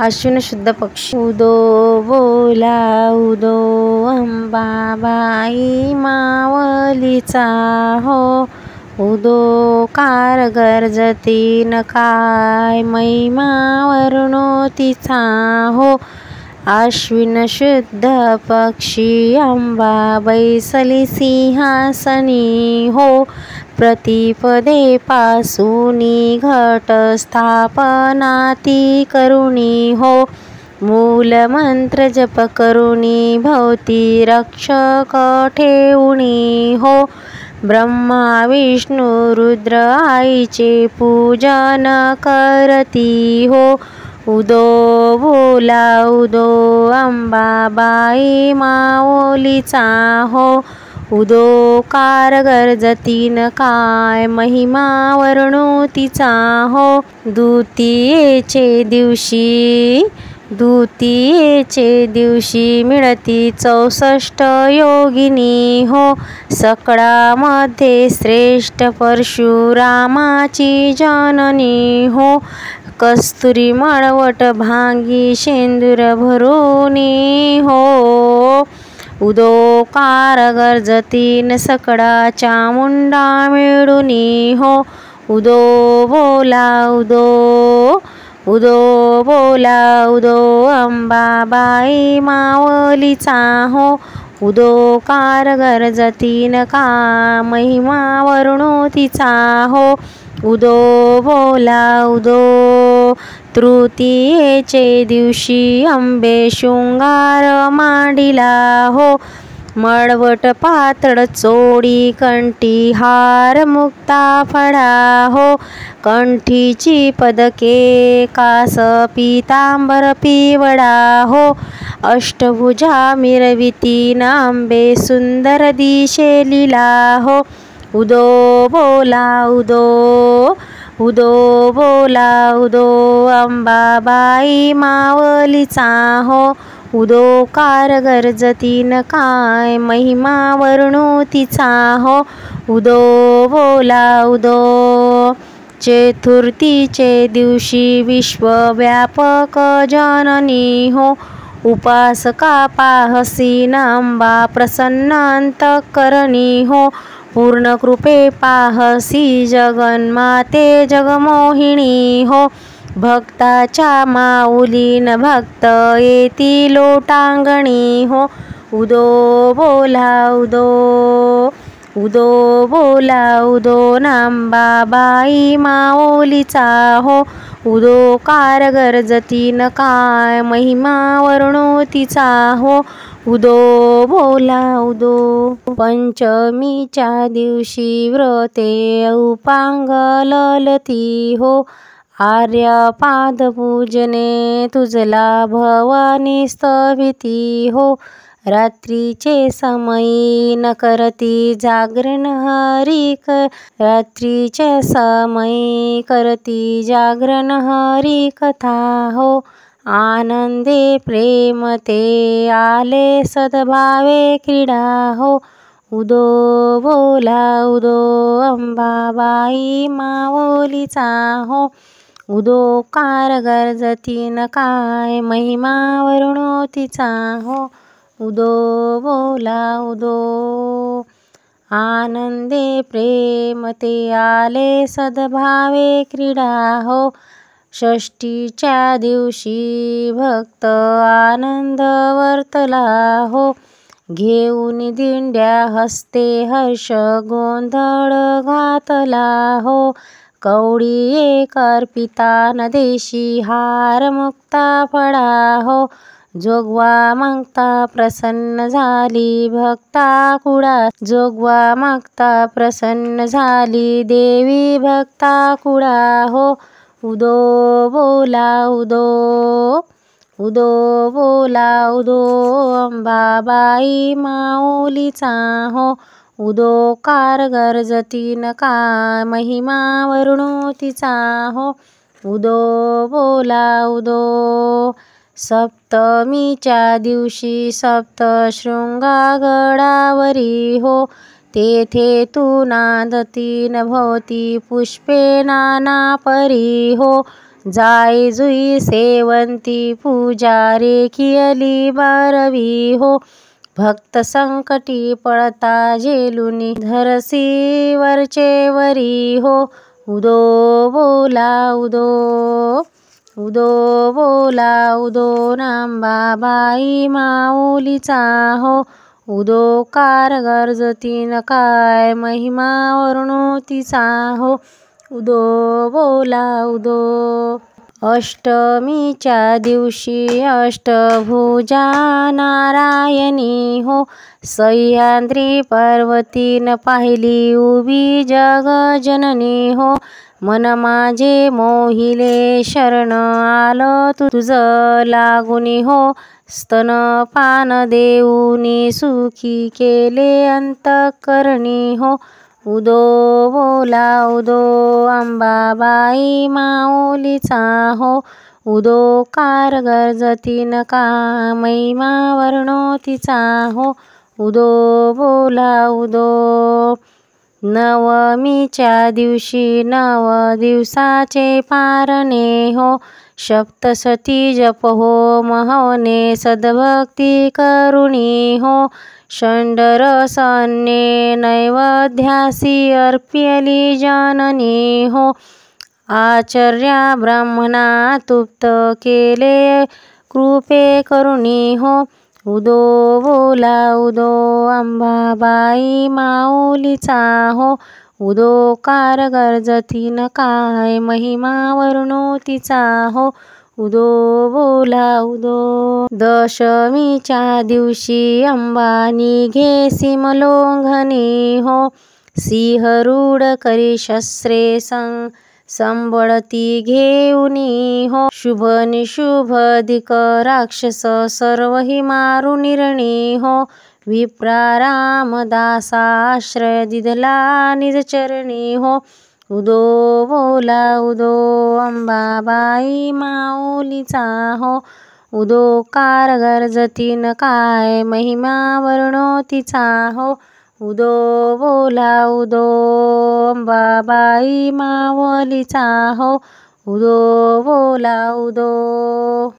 आश्विन शुद्ध पक्षी। उदो बोला उदो अंबाबाई मावलीचा हो, उदो कार गर्जती न काय महिमा वर्णो तिचा हो। आश्विन शुद्ध पक्षी अंबा बैसली सिंहासनी हो, प्रतिपदे पासूनी घट स्थापना ती करुणी हो। मूल मंत्र जप करुणी भोवती रक्षक ठेवणी हो। ब्रह्मा विष्णू रुद्र आईचे पूजन करती हो। उदो बोला उदो अंबाबाई माऊलीचा हो, उदो कार गर्जती न काय महिमा वर्णो तिचा हो। द्वितीयेचे दिवशी मिळती 64 योगिनी हो, सकळामध्ये श्रेष्ठ परशुरामाची जननी हो। कस्तुरी मळवट भांगी शेंदूर भरुनी हो, उदो कार गर्जती न सकळा चामुंडा मिळुनी हो। उदो बोला उदो अंबाबाई माऊलीचा हो, उदो कार गर्जती न काय महिमा वर्णो तिचा हो। उदो बोला उदो तृतीयेचे दिवशी अंबे शृंगार मांडिला हो, मळवट पातळ चोळी कंठी हार मुक्ता फळा हो। कंठीची पदके कास पीतांबर पिवळा हो, अष्टभुजा मिरविती न अंबे सुंदर दिशेलीला हो। उदो बोला उदो अंबाबाई माऊलीचा हो, उदो कार गर्जती न काय महिमा वर्णो तिचा हो। उदो बोला उदो चतुर्थीचे दिवशी विश्वव्यापक जननी हो, उपासका पाहसी न अंबा प्रसन्न अंतःकरणी हो। पूर्ण कृपे पाहसी जगन्माते जगमोहिनी हो, भक्ताच्या माऊलीन भक्त येती लोटांगणी हो। उदो बोला उदो अंबाबाई माऊलीचा हो, उदो कार गर्जती न काय महिमा वर्णो तिचा हो। उदो बोला उदो पंचमीच्या दिवशी व्रते उपांग ललती हो, आर्य पाद पूजने तुझला भवानी स्तविती हो। रात्रीचे समयी न करती जागरण रात्रीच्या समयी करती जागरण हरी कथा हो। आनंदे प्रेम ते आले सद्भावे क्रीडा हो। उदो बोला उदो अंबाबाई माऊलीचा हो, उदो कार गर्जती न काय महिमा वर्णो तिचा हो। उदो बोला उदो आनंदे प्रेम ते आले सद्भावे क्रीडा हो। षष्टीच्या दिवशी भक्त आनंद वर्तला हो, घेऊन दिंड्या हस्ते हर्ष गोंधळ घातला हो। कवडी एक अर्पिता न देशी हार मुक्ता फळा हो, जोगवा मागता प्रसन्न झाली भक्ता कुळा। जोगवा मागता प्रसन्न झाली देवी भक्ता कुळा हो। उदो बोला उदो अंबाबाई माऊलीचा हो, उदो कार गर्जती न काय महिमा वर्णो तिचा हो। उदो बोला उदो सप्तमीच्या दिवशी सप्तशृंगा गडावरी हो, तेथे तू नांदती न भोवती पुष्पे नाना परी हो। जाई जुई सेवंती पूजा रेखियली बारवी हो. भक्त संकटी पळता झेलुनी धरसी वरचे वरी हो. उदो बोला उदो उदो बोला उदो नांबाबाई माऊलीचा हो. उदो कार गर्जतीन काय महिमा वर्णो तिचा हो. उदो बोला उदो. अष्टमीच्या दिवशी अष्टभुजा नारायणी हो. सह्याद्री पर्वतीन पाहिली उभी जगजननी हो. मन माझे मोहिले शरण आलं तुझ लागुनी हो. स्तनपान देऊनी सुखी केले अंतःकरणी हो. उदो बोला उदो अंबाबाई माऊलीचा हो. उदो कार गर्जतीन का महिमा वर्णो तिचा हो. उदो बोला उदो. नवमीच्या दिवशी 9 दिवसाचे पारणे हो. सप्तशती जप होम हवने सद्भक्ती करुणी हो. षण्डरस अन्ये नैवेद्यासी अर्प्यली जननी हो. आचार्या ब्राह्मणा तुप्त केले कृपे करुणी हो. उदो बोला उदो अंबाबाई माऊलीचा हो. उदो कार गर्जतीन काय महिमा वर्णो तिचा हो. उदो बोला उदो. दशमीच्या दिवशी अंबा निघे सिमलोंघनी हो. सिंहरूढ करी शस्त्रे संबळती घेऊनी हो. शुभ निशुभ अधिक राक्षस सर्वही मारू निर्णी हो. विप्रा रामदासा आश्रय दिधला निजचरणी हो. उदो बोला उदो अंबाबाई माऊलीचा हो. उदो कार गर्जतीन काय महिमा वर्णो तिचा हो. उदो बोला उदो अंबाबाई माऊलीचा हो. उदो बोला उदो.